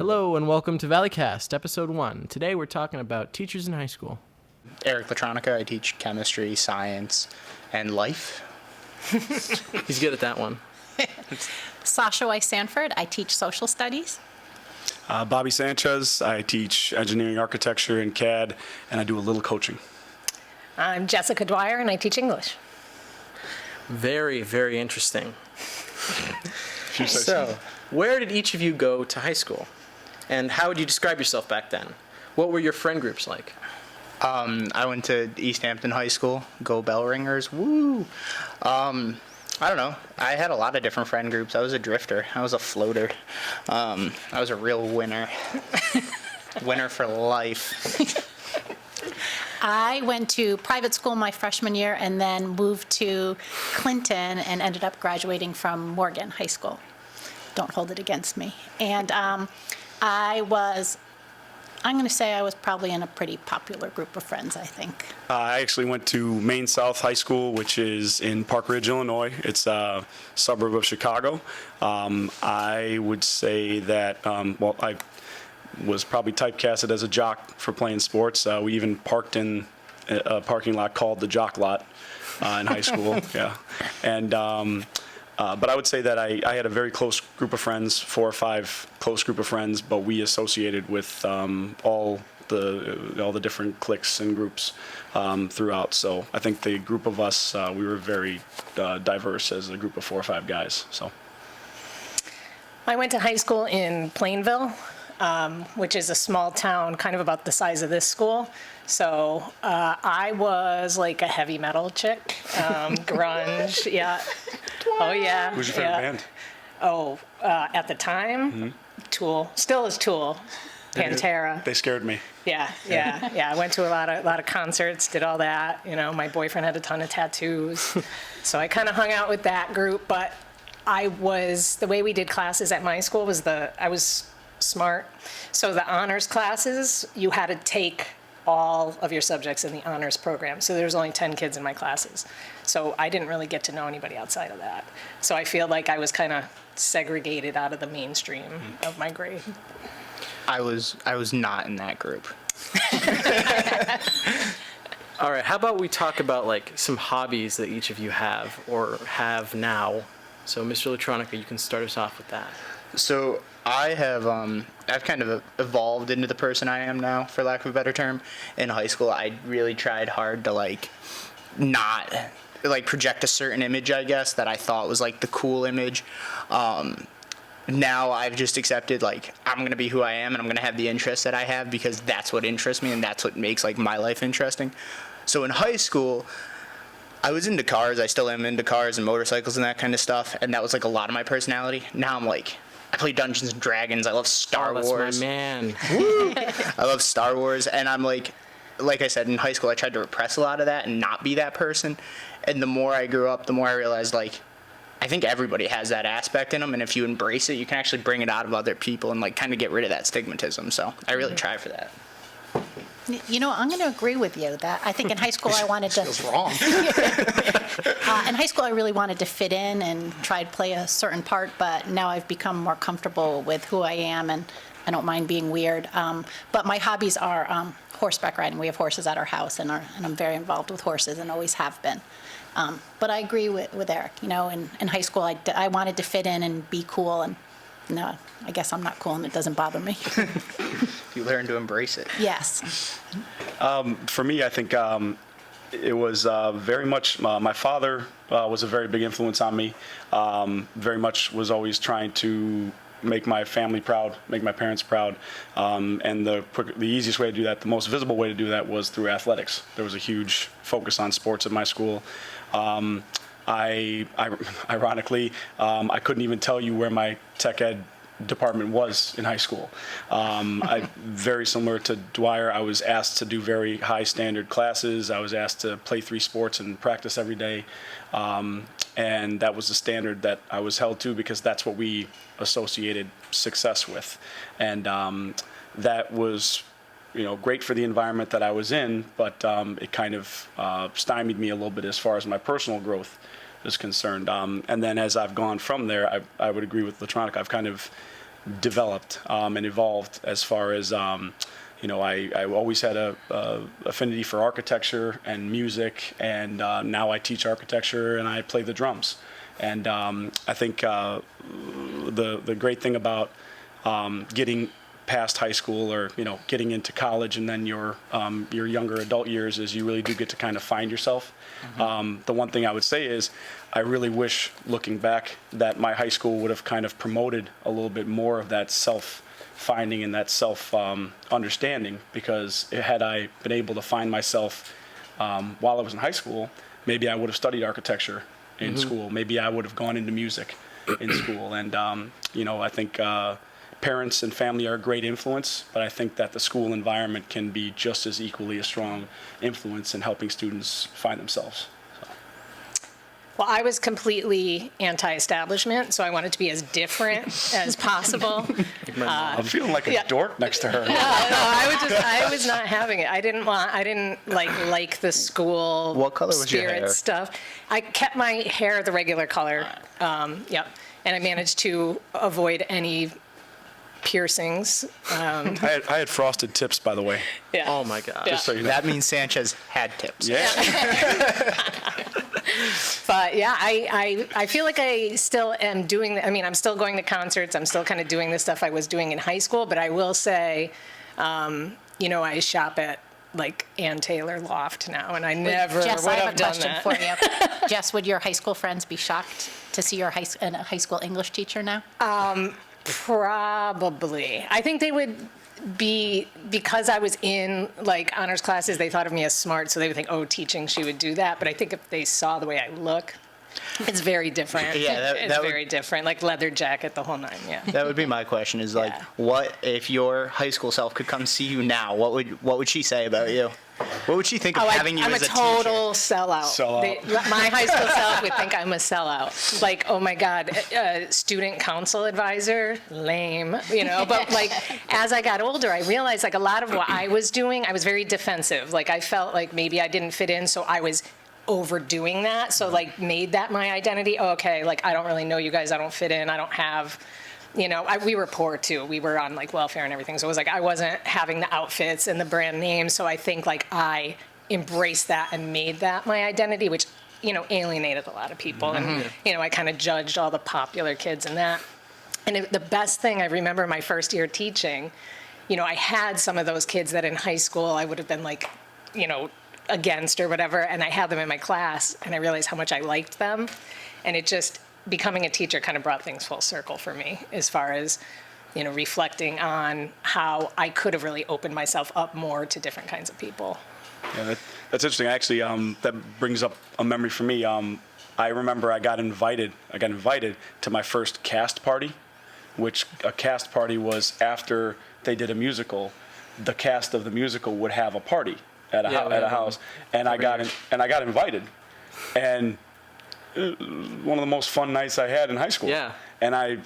Hello and welcome to Valleycast, episode 1. Today we're talking about teachers in high school. Eric Latronica. I teach chemistry, science, and life. He's good at that one. Sasha Weiss Sanford. I teach social studies. Bobby Sanchez. I teach engineering, architecture, and CAD, and I do a little coaching. I'm Jessica Dwyer, and I teach English. Very, very interesting. So, where did each of you go to high school? And how would you describe yourself back then? What were your friend groups like? I went to East Hampton High School. Go Bell Ringers. Woo! I don't know. I had a lot of different friend groups. I was a drifter. I was a floater. I was a real winner. Winner for life. I went to private school my freshman year and then moved to Clinton and ended up graduating from Morgan High School. Don't hold it against me. And I'm going to say I was probably in a pretty popular group of friends, I think. I actually went to Maine South High School, which is in Park Ridge, Illinois. It's a suburb of Chicago. I would say that, I was probably typecasted as a jock for playing sports. We even parked in a parking lot called the Jock Lot in high school. Yeah, and but I would say that I had a very close group of friends, 4 or 5 close group of friends, but we associated with all the different cliques and groups throughout. So I think the group of us, we were very diverse as a group of 4 or 5 guys. So I went to high school in Plainville, which is a small town, kind of about the size of this school. So I was like a heavy metal chick, grunge, yeah. Oh, yeah. who's your favorite band? Oh, at the time, Tool. Still is Tool. Pantera. They scared me. Yeah. I went to a lot of concerts, did all that. You know, my boyfriend had a ton of tattoos. So I kind of hung out with that group, but the way we did classes at my school was I was smart. So the honors classes, you had to take all of your subjects in the honors program. So there was only 10 kids in my classes. So I didn't really get to know anybody outside of that. So I feel like I was kind of segregated out of the mainstream of my grade. I was not in that group. All right, how about we talk about like some hobbies that each of you have or have now? So, Mr. Latronica, you can start us off with that. So I've kind of evolved into the person I am now, for lack of a better term. In high school, I really tried hard to not project a certain image, I guess, that I thought was the cool image. Now I've just accepted I'm going to be who I am and I'm going to have the interests that I have because that's what interests me and that's what makes my life interesting. So in high school, I was into cars. I still am into cars and motorcycles and that kind of stuff, and that was a lot of my personality. Now I'm I play Dungeons and Dragons. I love Star Wars. That's my man. Woo! I love Star Wars, and I'm like I said, in high school, I tried to repress a lot of that and not be that person. And the more I grew up, the more I realized, I think everybody has that aspect in them, and if you embrace it, you can actually bring it out of other people and kind of get rid of that stigmatism. So I really try for that. You know, I'm going to agree with you that I think in high school I wanted to. Feels wrong. In high school I really wanted to fit in and try to play a certain part, but now I've become more comfortable with who I am and I don't mind being weird. But my hobbies are horseback riding. We have horses at our house, and I'm very involved with horses and always have been. But I agree with Eric. You know, in high school I wanted to fit in and be cool, and no, I guess I'm not cool and it doesn't bother me. You learn to embrace it. Yes. For me, I think it was very much, my father was a very big influence on me. Very much was always trying to make my family proud, make my parents proud. And the easiest way to do that, the most visible way to do that was through athletics. There was a huge focus on sports at my school. Ironically, I couldn't even tell you where my tech ed department was in high school. Very similar to Dwyer, I was asked to do very high standard classes. I was asked to play 3 sports and practice every day. And that was the standard that I was held to because that's what we associated success with. And that was great for the environment that I was in, but it kind of stymied me a little bit as far as my personal growth is concerned. And then as I've gone from there, I would agree with Latronica. I've kind of developed and evolved as far as I always had a affinity for architecture and music, and now I teach architecture and I play the drums. And I think the great thing about getting past high school, or getting into college and then your younger adult years, is you really do get to kind of find yourself. The one thing I would say is I really wish, looking back, that my high school would have kind of promoted a little bit more of that self-finding and that self-understanding, because had I been able to find myself while I was in high school, maybe I would have studied architecture in school. Maybe I would have gone into music in school. And, I think parents and family are a great influence, but I think that the school environment can be just as equally a strong influence in helping students find themselves. Well, I was completely anti-establishment, so I wanted to be as different as possible. I'm feeling like a yeah. dork next to her. No, I was not having it. I didn't like the school What color was your spirit hair? stuff. I kept my hair the regular color. Yep. And I managed to avoid any piercings. I had frosted tips, by the way. Yeah. Oh my God. Yeah. Just so you know. That means Sanchez had tips. Yeah. But yeah, I feel like I still am doing, I'm still going to concerts. I'm still kind of doing the stuff I was doing in high school. But I will say, I shop at like Ann Taylor Loft now, and I never Jess, would I have have a done question that. for you. Jess, would your high school friends be shocked to see your high school English teacher now? Probably. I think they would be, because I was in like honors classes, they thought of me as smart, so they would think, oh, teaching, she would do that. But I think if they saw the way I look, it's very different. Yeah, it's that would- very different. Like leather jacket, the whole nine. Yeah. That would be my question, is like, Yeah. what if your high school self could come see you now? What would she say about you? What would she think of having you I'm as a a total sellout. Sellout. My high school self would think I'm a sellout. Like, oh my God, student council advisor, lame, But like, as I got older, I realized like a lot of what I was doing, I was very defensive. Like, I felt like maybe I didn't fit in, so I was overdoing that. So like, made that my identity. Oh, okay, like I don't really know you guys. I don't fit in. I don't have. We were poor too. We were on like welfare and everything. So it was like I wasn't having the outfits and the brand names. So I think like I embraced that and made that my identity, which, alienated a lot of people. And, I kind of judged all the popular kids and that. And the best thing I remember my first year teaching, I had some of those kids that in high school I would have been like, against or whatever. And I had them in my class and I realized how much I liked them. And it just, becoming a teacher kind of brought things full circle for me as far as, reflecting on how I could have really opened myself up more to different kinds of people. Yeah, that's interesting. Actually, that brings up a memory for me. I remember I got invited to my first cast party, which a cast party was after they did a musical. The cast of the musical would have a party at a house, and I got invited, and one of the most fun nights I had in high school. Yeah. And I,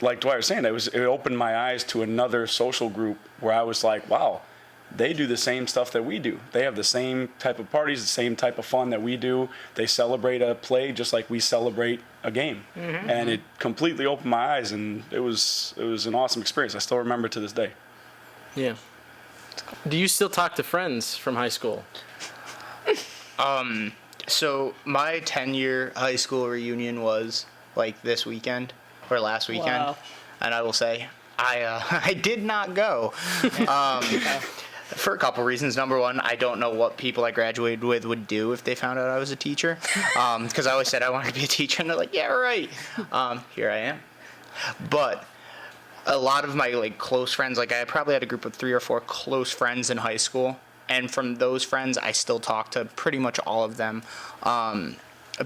like Dwight was saying, it opened my eyes to another social group where I was like, wow, they do the same stuff that we do. They have the same type of parties, the same type of fun that we do. They celebrate a play just like we celebrate a game. Mm-hmm. And it completely opened my eyes, and it was an awesome experience. I still remember it to this day. Yeah. Do you still talk to friends from high school? So my 10-year high school reunion was like this weekend or last weekend, Wow. and I will say I did not go for a couple reasons. Number one, I don't know what people I graduated with would do if they found out I was a teacher, because I always said I wanted to be a teacher, and they're like, yeah, right. Here I am. But a lot of my like close friends, like I probably had a group of 3 or 4 close friends in high school. And from those friends, I still talk to pretty much all of them,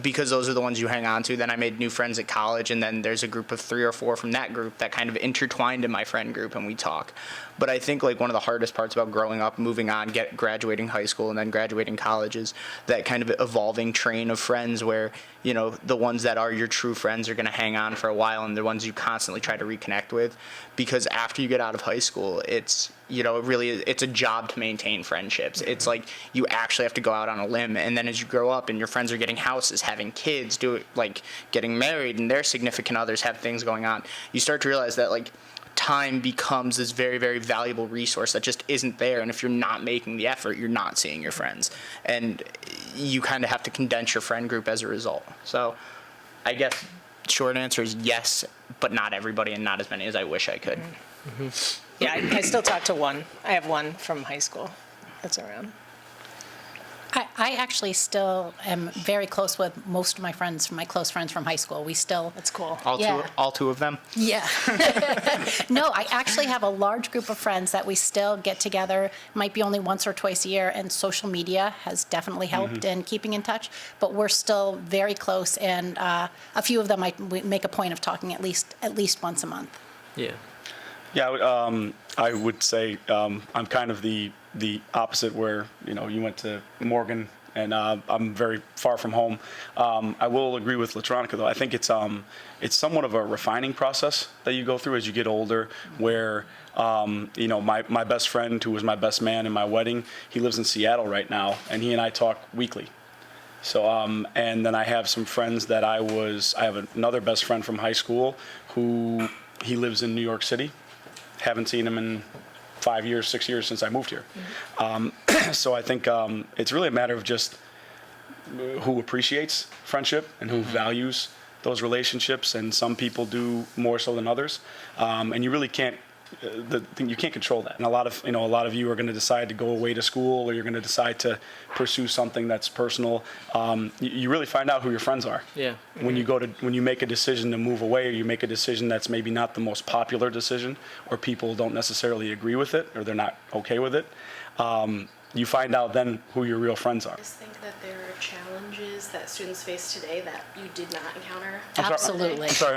because those are the ones you hang on to. Then I made new friends at college, and then there's a group of 3 or 4 from that group that kind of intertwined in my friend group, and we talk. But I think like one of the hardest parts about growing up, moving on, graduating high school, and then graduating college is that kind of evolving train of friends where, the ones that are your true friends are going to hang on for a while, and the ones you constantly try to reconnect with. Because after you get out of high school, it's a job to maintain friendships. It's like you actually have to go out on a limb, and then as you grow up and your friends are getting houses, having kids, getting married, and their significant others have things going on, you start to realize that like time becomes this very, very valuable resource that just isn't there. And if you're not making the effort, you're not seeing your friends. And you kind of have to condense your friend group as a result. So I guess short answer is yes, but not everybody and not as many as I wish I could. Yeah, I still talk to one. I have one from high school that's around. I actually still am very close with most of my friends, my close friends from high school. We still, That's cool. Yeah. All two of them? yeah. No, I actually have a large group of friends that we still get together, might be only once or twice a year, and social media has definitely helped in keeping in touch, but we're still very close, and a few of them we make a point of talking at least once a month. Yeah. Yeah, I would say I'm kind of the opposite, where you went to Morgan and I'm very far from home. I will agree with Latronica, though. I think it's somewhat of a refining process that you go through as you get older, where my best friend, who was my best man in my wedding, he lives in Seattle right now, and he and I talk weekly. So and then I have some friends that I have another best friend from high school who he lives in New York City. Haven't seen him in 5 years, 6 years since I moved here. So I think it's really a matter of just who appreciates friendship and who values those relationships, and some people do more so than others. And you really can't. You can't control that, and a lot of you are going to decide to go away to school, or you're going to decide to pursue something that's personal. You really find out who your friends are. Yeah. When you make a decision to move away, or you make a decision that's maybe not the most popular decision, or people don't necessarily agree with it, or they're not okay with it. You find out then who your real friends are. I just think that there are challenges that students face today that you did not encounter. Absolutely. I'm sorry.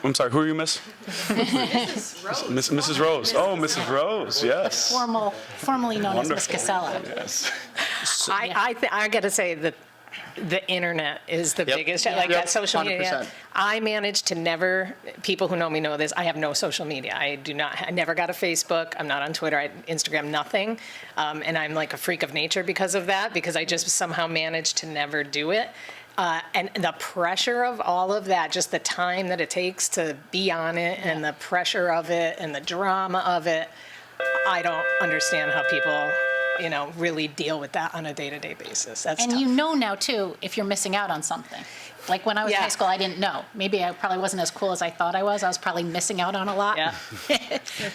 I'm sorry. Who are you, Miss? Mrs. Rose. Mrs. Rose. Oh, Mrs. Rose. Yes. Formerly known as Miss Wonderful. Casella. Yes. I got to say that the internet is the Yep. biggest, Yeah. like Yep, that social 100%. media. I managed to never, people who know me know this, I have no social media. I never got a Facebook. I'm not on Twitter, Instagram, nothing. And I'm like a freak of nature because of that, because I just somehow managed to never do it. And the pressure of all of that, just the time that it takes to be on it, and the pressure of it, and the drama of it, I don't understand how people really deal with that on a day-to-day basis. That's And tough. now too, if you're missing out on something. Like when I was in Yeah. high school, I didn't know. Maybe I probably wasn't as cool as I thought I was. I was probably missing out on a lot. Yeah.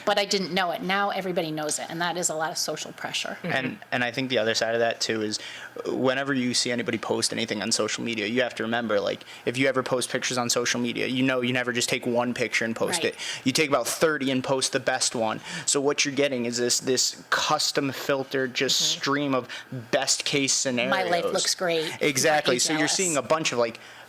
But I didn't know it. Now everybody knows it, and that is a lot of social pressure. And I think the other side of that too is whenever you see anybody post anything on social media, you have to remember, like, if you ever post pictures on social media, you never just take one picture and post Right. it. You take about 30 and post the best one. So what you're getting is this custom filtered just stream of best case scenarios. My life looks great. Exactly. Aren't you So you're jealous? seeing a bunch of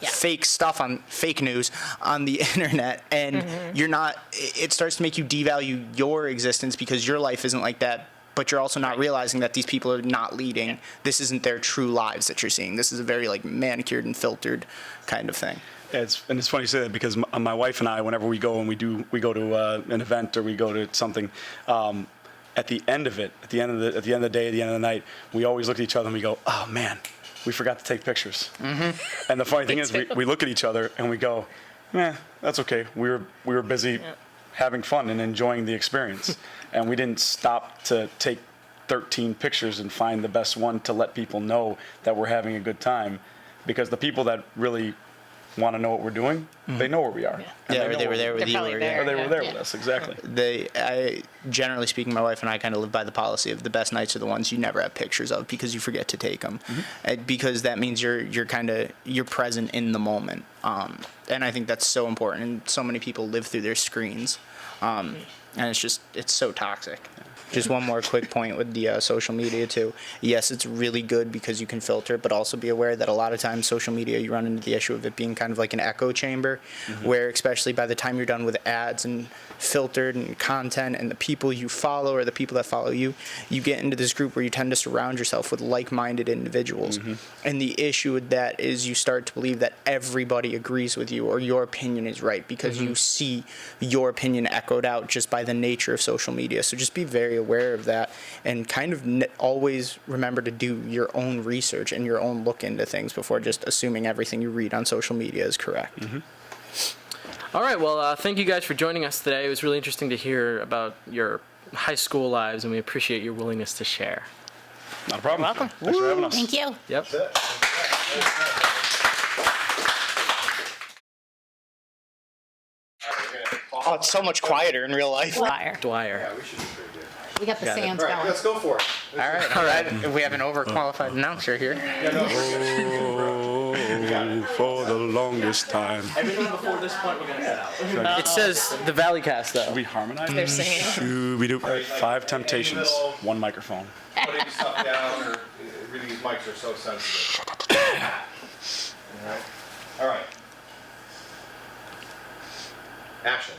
Yeah. fake stuff on fake news on the internet, and you're not. It starts to make you devalue your existence because your life isn't like that. But you're also not realizing that these people are not leading. This isn't their true lives that you're seeing. This is a very manicured and filtered kind of thing. Yeah, it's funny you say that, because my wife and I, whenever we go and we go to an event, or we go to something, at the end of it, at the end of the day, at the end of the night, we always look at each other and we go, "Oh man, we forgot to take pictures." And the funny thing is, we look at each other and we go, that's okay. We were busy having fun and enjoying the experience, and we didn't stop to take 13 pictures and find the best one to let people know that we're having a good time, because the people that really want to know what we're doing, they know where we are. And Yeah, know they were what there with They're you. probably or- there. Or they were there Yeah. with us, exactly. Generally speaking, my wife and I kind of live by the policy of the best nights are the ones you never have pictures of because you forget to take them, because that means you're present in the moment, and I think that's so important. And so many people live through their screens, and it's so toxic. Just one more quick point with the social media too. Yes, it's really good because you can filter, but also be aware that a lot of times social media, you run into the issue of it being kind of like an echo chamber, where especially by the time you're done with ads and filtered and content and the people you follow or the people that follow you, you get into this group where you tend to surround yourself with like-minded individuals. And the issue with that is you start to believe that everybody agrees with you or your opinion is right because you see your opinion echoed out just by the nature of social media. So just be very aware of that, and kind of always remember to do your own research and your own look into things before just assuming everything you read on social media is correct. All right, well, thank you guys for joining us today. It was really interesting to hear about your high school lives, and we appreciate your willingness to share. Not a problem. Welcome. Thanks for having us. Thank you. Yep. Oh, it's so much quieter in real life. Fire. Dwyer. We got the Got it. sands All right, going. let's go for it. All right, all right. We have an overqualified announcer here. Oh, for the longest time. Everything before this point, we're gonna set out. It says the Valley Cast, though. We harmonize? They're singing. Shoo-be-doo. 5 Temptations, 1 microphone. Putting stuff down, or really, these mics are so sensitive. All right. Action.